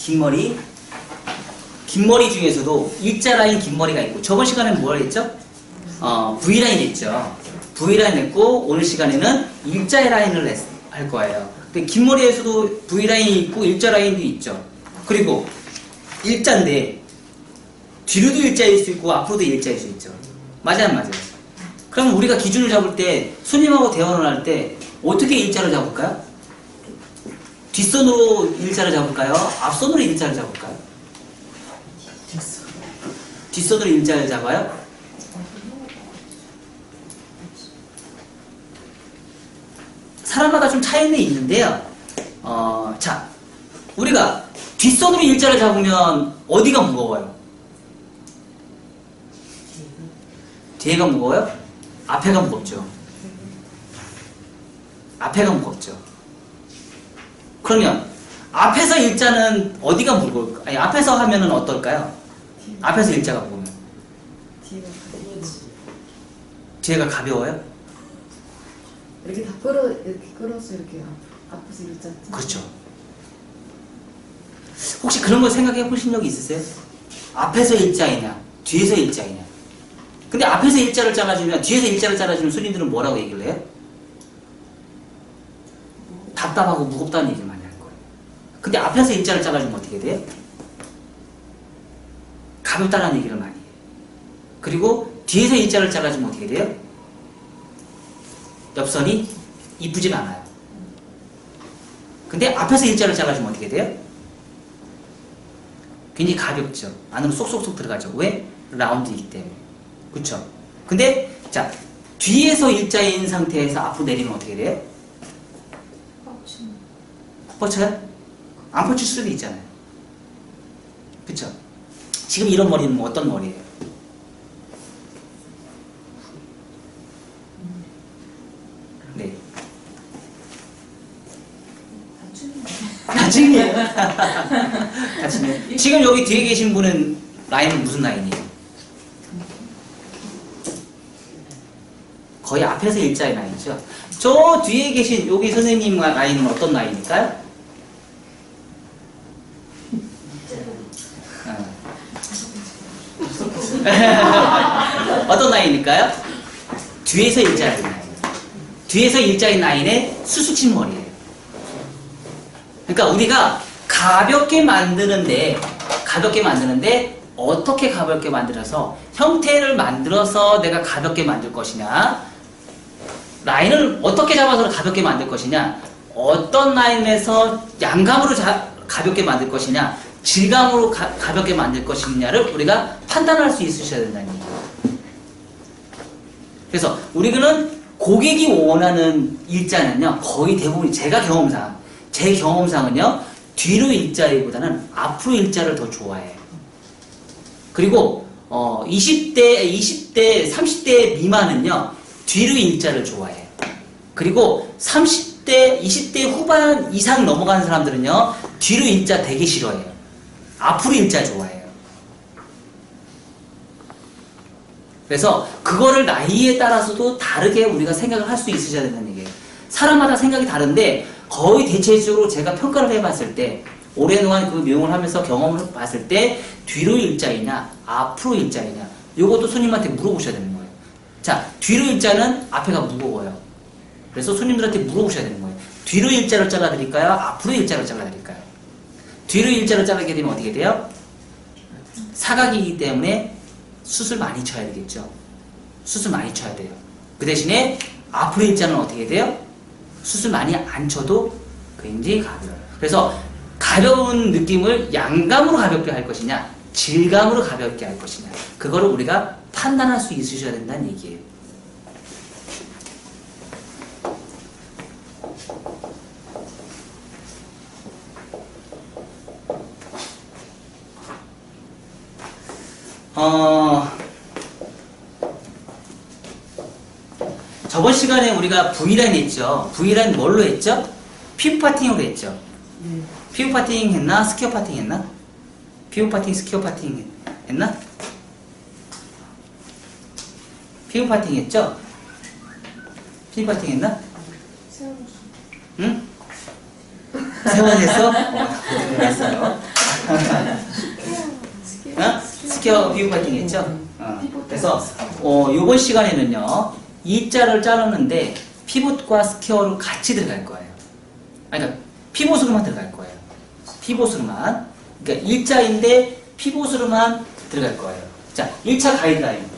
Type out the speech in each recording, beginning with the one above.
긴 머리. 긴 머리 중에서도 일자 라인 긴 머리가 있고, 저번 시간에는 뭘 했죠? V라인 했죠. V라인 했고, 오늘 시간에는 일자 라인을 할 거예요. 근데 긴 머리에서도 V라인이 있고, 일자 라인도 있죠. 그리고 일자인데, 뒤로도 일자일 수 있고, 앞으로도 일자일 수 있죠. 맞아요, 안 맞아요? 그럼 우리가 기준을 잡을 때, 손님하고 대화를 할 때, 어떻게 일자를 잡을까요? 뒷손으로 일자를 잡을까요? 앞손으로 일자를 잡을까요? 뒷손으로 일자를 잡아요? 사람마다 좀 차이는 있는데요. 자, 우리가 뒷손으로 일자를 잡으면 어디가 무거워요? 뒤에가 무거워요? 앞에가 무겁죠. 앞에가 무겁죠. 그러면 앞에서 일자는 어디가 무거울까? 아니, 앞에서 하면은 어떨까요? 앞에서 일자가 무거우면 뒤에가 가벼워요? 이렇게 다 이렇게 끌어서 이렇게 앞에서 일자. 그렇죠. 혹시 그런 거 생각해 보신 적이 있으세요? 앞에서 일자이냐, 뒤에서 일자이냐. 근데 앞에서 일자를 잘라주면, 뒤에서 일자를 잘라주면 손님들은 뭐라고 얘기를 해요? 답답하고 무겁다는 얘기를 많이 하는 거예요. 근데 앞에서 일자를 잘라주면 어떻게 돼요? 가볍다는 얘기를 많이 해요. 그리고 뒤에서 일자를 잘라주면 어떻게 돼요? 옆선이 이쁘진 않아요. 근데 앞에서 일자를 잘라주면 어떻게 돼요? 굉장히 가볍죠. 안으로 쏙쏙쏙 들어가죠. 왜? 라운드이기 때문에. 그쵸? 근데 자, 뒤에서 일자인 상태에서 앞으로 내리면 어떻게 돼요? 뻗쳐요? 안 뻗칠 수도 있잖아요. 그쵸? 지금 이런 머리는 뭐 어떤 머리예요? 네. 다층이에요. 다층이에요. 지금 여기 뒤에 계신 분은 라인은 무슨 라인이에요? 거의 앞에서 일자의 라인이죠. 저 뒤에 계신 여기 선생님 라인은 어떤 라인일까요? 어떤 라인일까요? 뒤에서 일자인 라인. 뒤에서 일자인 라인의 수수친 머리예요. 그러니까 우리가 가볍게 만드는데 어떻게 가볍게 만들어서 형태를 만들어서 내가 가볍게 만들 것이냐, 라인을 어떻게 잡아서 가볍게 만들 것이냐, 어떤 라인에서 양감으로 가볍게 만들 것이냐, 질감으로 가볍게 만들 것이냐를 우리가 판단할 수 있으셔야 된다는 얘기예요. 그래서 우리는 고객이 원하는 일자는요, 거의 대부분 제 경험상은요, 뒤로 일자보다는 앞으로 일자를 더 좋아해요. 그리고 20대, 30대 미만은요, 뒤로 일자를 좋아해요. 그리고 30대, 20대 후반 이상 넘어가는 사람들은요, 뒤로 일자 되게 싫어해요. 앞으로 일자 좋아해요. 그래서 그거를 나이에 따라서도 다르게 우리가 생각을 할 수 있으셔야 된다는 얘기예요. 사람마다 생각이 다른데 거의 대체적으로 제가 평가를 해봤을 때, 오랜동안 그 미용을 하면서 경험을 봤을 때 뒤로 일자이냐 앞으로 일자이냐, 이것도 손님한테 물어보셔야 되는 거예요. 자, 뒤로 일자는 앞에가 무거워요. 그래서 손님들한테 물어보셔야 되는 거예요. 뒤로 일자를 잘라드릴까요? 앞으로 일자를 잘라드릴까요? 뒤로 일자를 자르게 되면 어떻게 돼요? 사각이기 때문에 숱을 많이 쳐야 되겠죠. 숱을 많이 쳐야 돼요. 그 대신에 앞으로 일자는 어떻게 돼요? 숱을 많이 안 쳐도 굉장히 가벼워요. 그래서 가벼운 느낌을 양감으로 가볍게 할 것이냐, 질감으로 가볍게 할 것이냐, 그거를 우리가 판단할 수 있으셔야 된다는 얘기예요. 저번 시간에 우리가 V라인 했죠. V라인 뭘로 했죠? 피부 파팅으로 했죠. 피부 파팅 했나? 스퀘어 파팅 했나? 피부 파팅, 스퀘어 파팅 했나? 피부 파팅 했죠? 피부 파팅 했나? 응? 세 번 했어? 했어요. 스퀘어 피부 파팅 했죠? 그래서 요번 시간에는요 이 자를 자르는데 피봇과 스퀘어로 같이 들어갈 거예요. 아니, 그러니까 피봇으로만 들어갈 거예요. 피봇으로만. 그러니까 일자인데 피봇으로만 들어갈 거예요. 자, 1차 가이드라인.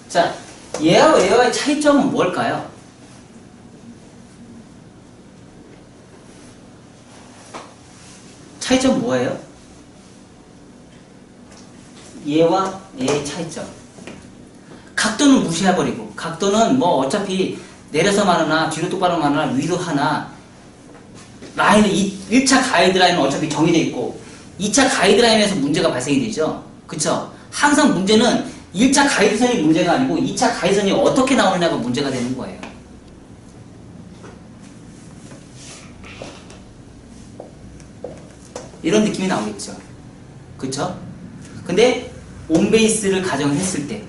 자, 얘와 얘와의 차이점은 뭘까요? 차이점 뭐예요? 얘와 얘의 차이점. 각도는 무시해버리고, 각도는 뭐 어차피 내려서 마느나 뒤로 똑바로 마느나 위로 하나, 라인은 1차 가이드라인은 어차피 정해져 있고 2차 가이드라인에서 문제가 발생이 되죠. 그쵸? 항상 문제는 1차 가이드선이 문제가 아니고 2차 가이드선이 어떻게 나오느냐가 문제가 되는 거예요. 이런 느낌이 나오겠죠. 그쵸? 근데 온베이스를 가정했을 때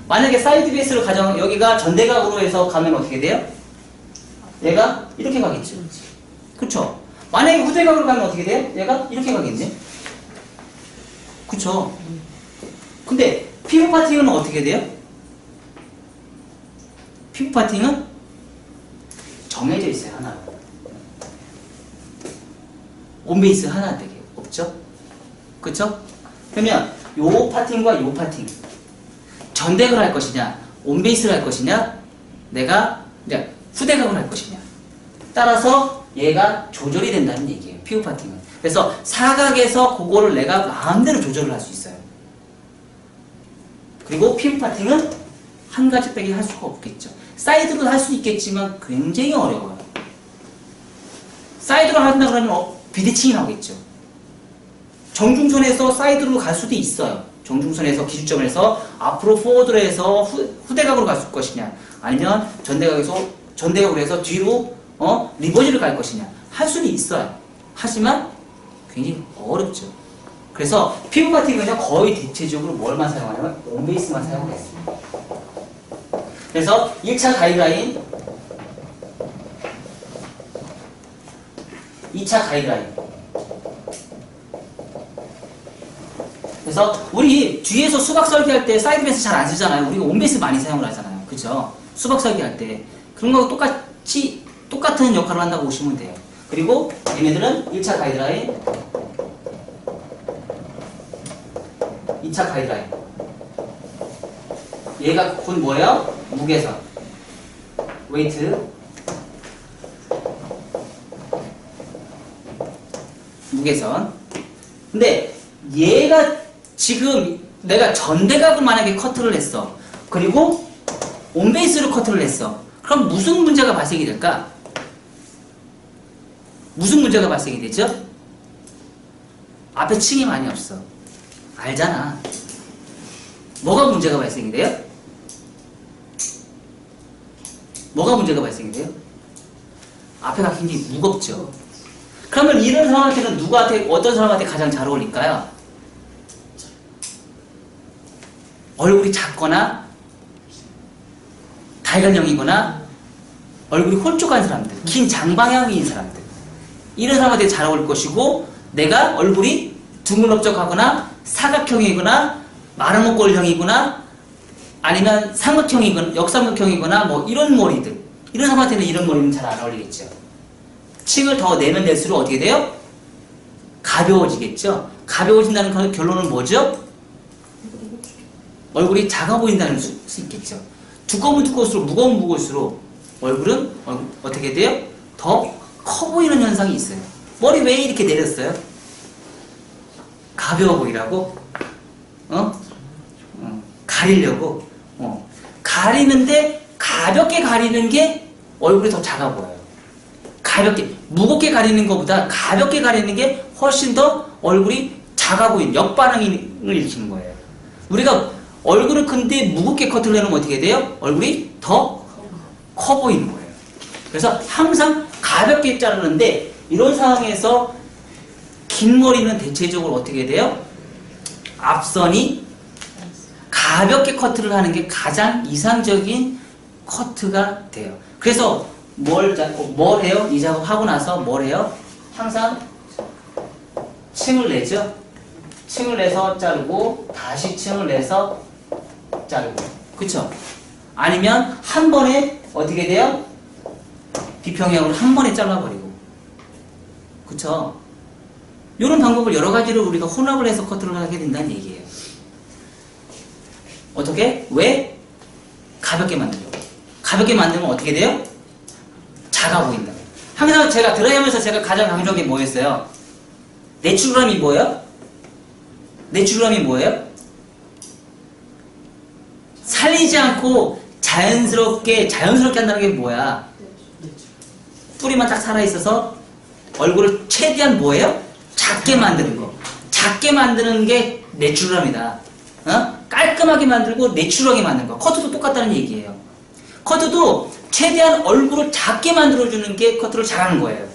만약에 사이드 베이스를 여기가 전대각으로 해서 가면 어떻게 돼요? 얘가 이렇게 가겠죠. 그쵸? 만약에 후대각으로 가면 어떻게 돼요? 얘가 이렇게 가겠네. 그쵸? 근데 피부 파팅은 어떻게 돼요? 피부 파팅은 정해져 있어요. 하나. 온베이스 하나 되게 없죠? 그쵸? 그러면 요 파팅과 요 파팅 전대각을 할 것이냐 온베이스를 할 것이냐 내가 이제 후대각을 할 것이냐 따라서 얘가 조절이 된다는 얘기예요. 피부 파팅은. 그래서 사각에서 그거를 내가 마음대로 조절을 할 수 있어요. 그리고 피부 파팅은 한 가지 빼기 할 수가 없겠죠. 사이드로 할 수 있겠지만 굉장히 어려워요. 사이드로 한다 그러면 비대칭이 나오겠죠. 정중선에서 사이드로 갈 수도 있어요. 정중선에서 기준점에서 앞으로 포워드로 해서 후대각으로 갈 것이냐 아니면 전대각으로 해서 뒤로 리버지를 갈 것이냐 할 수는 있어요. 하지만 굉장히 어렵죠. 그래서 피부 같은 경우는 거의 대체적으로 뭘만 사용하냐면 온베이스만 사용해요. 그래서 1차 가이드라인 2차 가이드라인. 그래서 우리 뒤에서 수박 설계할 때 사이드 베이스 잘 안 쓰잖아요. 우리가 온베이스 많이 사용을 하잖아요. 그죠? 수박 설계할 때 그런 거하고 똑같은 역할을 한다고 보시면 돼요. 그리고 얘네들은 1차 가이드라인 2차 가이드라인. 얘가 곧 뭐예요? 무게선 웨이트 무게선. 근데 얘가 지금 내가 전대각을 만약에 커트를 했어. 그리고 온베이스로 커트를 했어. 그럼 무슨 문제가 발생이 될까? 무슨 문제가 발생이 되죠? 앞에 층이 많이 없어. 알잖아. 뭐가 문제가 발생이 돼요? 뭐가 문제가 발생이 돼요? 앞에가 굉장히 무겁죠. 그러면 이런 사람한테는 어떤 사람한테 가장 잘 어울릴까요? 얼굴이 작거나 달걀형이거나 얼굴이 홀쭉한 사람들, 긴 장방향인 사람들, 이런 사람한테 잘 어울릴 것이고, 내가 얼굴이 둥글럽적하거나 사각형이거나 마른 목골형이거나 아니면 삼각형이거나 역삼각형이거나 뭐 이런 머리들, 이런 사람한테는 이런 머리는 잘 안 어울리겠죠. 층을 더 내면 낼수록 어떻게 돼요? 가벼워지겠죠. 가벼워진다는 결론은 뭐죠? 얼굴이 작아 보인다는 수 있겠죠. 두꺼우면 두꺼울수록 무거우면 무거울수록 얼굴은 어떻게 돼요? 더 커 보이는 현상이 있어요. 머리 왜 이렇게 내렸어요? 가벼워 보이라고? 가리려고. 가리는데 가볍게 가리는 게 얼굴이 더 작아 보여요. 가볍게, 무겁게 가리는 것보다 가볍게 가리는 게 훨씬 더 얼굴이 작아 보이는 역반응을 일으키는 거예요. 우리가 얼굴은 큰데 무겁게 커트를 해놓으면 어떻게 돼요? 얼굴이 더 커 보이는 거예요. 그래서 항상 가볍게 자르는데 이런 상황에서 긴 머리는 대체적으로 어떻게 돼요? 앞선이 가볍게 커트를 하는 게 가장 이상적인 커트가 돼요. 그래서 뭘 해요? 이 작업 하고 나서 뭘 해요? 항상 층을 내죠? 층을 내서 자르고 다시 층을 내서 자르고, 그쵸? 아니면 한 번에 어떻게 돼요? 비평형으로 한 번에 잘라버리고, 그쵸? 이런 방법을 여러 가지로 우리가 혼합을 해서 커트를 하게 된다는 얘기예요. 어떻게? 왜? 가볍게 만들려고. 가볍게 만들면 어떻게 돼요? 작아 보인다. 항상 제가 드라이하면서 제가 가장 강조한 게 뭐였어요? 내추럴함이 뭐예요? 내추럴함이 뭐예요? 살리지 않고 자연스럽게 한다는 게 뭐야? 뿌리만 딱 살아있어서 얼굴을 최대한 뭐예요? 작게 만드는 거. 작게 만드는 게 내추럴함이다. 깔끔하게 만들고 내추럴하게 만드는 거. 커트도 똑같다는 얘기예요. 커트도 최대한 얼굴을 작게 만들어주는 게 커트를 잘하는 거예요.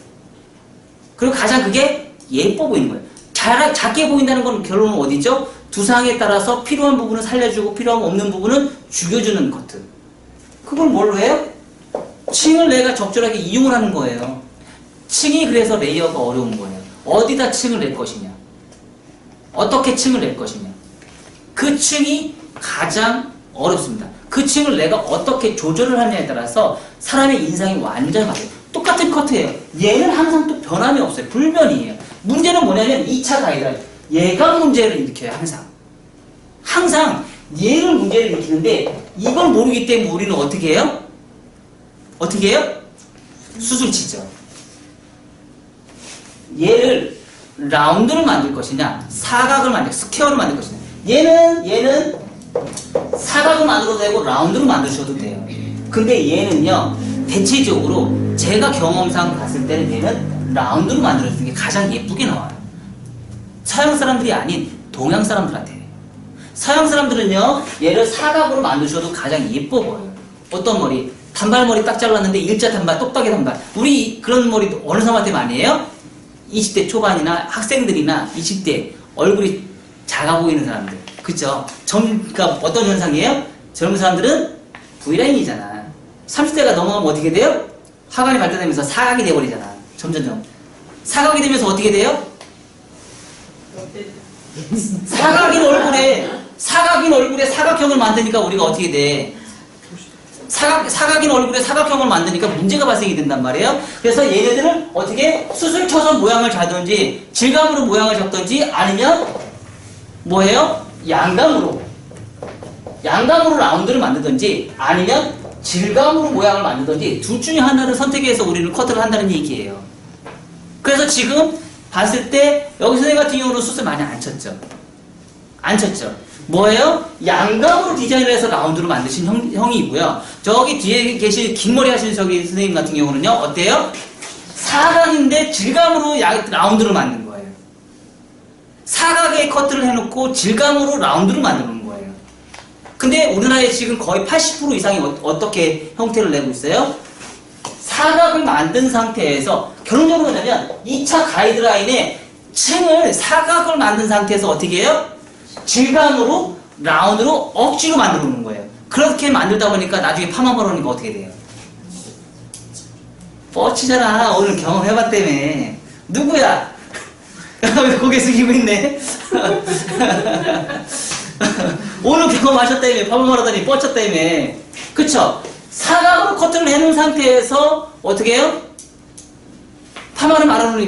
그리고 가장 그게 예뻐 보이는 거예요. 작게 보인다는 건 결론은 어디죠? 두상에 따라서 필요한 부분은 살려주고 필요한 없는 부분은 죽여주는 커트. 그걸 뭘로 해요? 층을 내가 적절하게 이용을 하는 거예요. 층이 그래서 레이어가 어려운 거예요. 어디다 층을 낼 것이냐, 어떻게 층을 낼 것이냐, 그 층이 가장 어렵습니다. 그 층을 내가 어떻게 조절을 하느냐에 따라서 사람의 인상이 완전히 바뀌어요. 똑같은 커트예요. 얘는 항상 또 변함이 없어요. 불변이에요. 문제는 뭐냐면 2차 가이드라인. 얘가 문제를 일으켜요. 항상 얘를 문제를 일으키는데 이걸 모르기 때문에 우리는 어떻게 해요? 어떻게 해요? 수술 치죠. 얘를 라운드를 만들 것이냐, 사각을 스퀘어를 만들 것이냐. 얘는 사각을 만들어도 되고 라운드를 만드셔도 돼요. 근데 얘는요, 대체적으로 제가 경험상 봤을 때는 얘는 라운드로 만들어주는 게 가장 예쁘게 나와요. 서양 사람들이 아닌 동양 사람들한테. 서양 사람들은요, 얘를 사각으로 만드셔도 가장 예뻐 보여요. 어떤 머리? 단발머리 딱 잘랐는데 일자 단발, 똑딱이 단발. 우리 그런 머리 어느 사람한테 많이 해요? 20대 초반이나 학생들이나 20대 얼굴이 작아 보이는 사람들. 그쵸? 그러니까 어떤 현상이에요? 젊은 사람들은 V라인이잖아. 30대가 넘어가면 어떻게 돼요? 하관이 발달되면서 사각이 돼버리잖아. 점점점. 사각이 되면서 어떻게 돼요? 사각인 얼굴에 사각형을 만드니까 우리가 어떻게 돼? 사각인 얼굴에 사각형을 만드니까 문제가 발생이 된단 말이에요. 그래서 얘네들은 어떻게 수술 쳐서 모양을 잡든지 질감으로 모양을 잡든지 아니면 뭐예요? 양감으로 라운드를 만들든지 아니면 질감으로 모양을 만들든지 둘 중에 하나를 선택해서 우리는 커트를 한다는 얘기예요. 그래서 지금 봤을 때 여기 선생님 같은 경우는 수술 많이 안 쳤죠. 뭐예요? 양감으로 디자인을 해서 라운드로 만드신 형이고요. 저기 뒤에 계신 긴 머리 하시는 저기 선생님 같은 경우는요, 어때요? 사각인데 질감으로 라운드를 만든 거예요. 사각에 커트를 해놓고 질감으로 라운드를 만드는 거예요. 근데 우리나라에 지금 거의 80% 이상이 어떻게 형태를 내고 있어요? 사각을 만든 상태에서 결론적으로 뭐냐면 2차 가이드라인에 층을 사각을 만든 상태에서 어떻게 해요? 질감으로 라운드로 억지로 만들어 놓는 거예요. 그렇게 만들다 보니까 나중에 파마 벌어니까 어떻게 돼요? 뻗치잖아. 오늘 경험해봤다며. 누구야? 고개 숙이고 있네. 오늘 경험하셨다며. 파마 벌어더니 뻗쳤다며. 그쵸? 사각으로 커트를 해놓은 상태에서 어떻게 해요? 파마를 말아놓으니까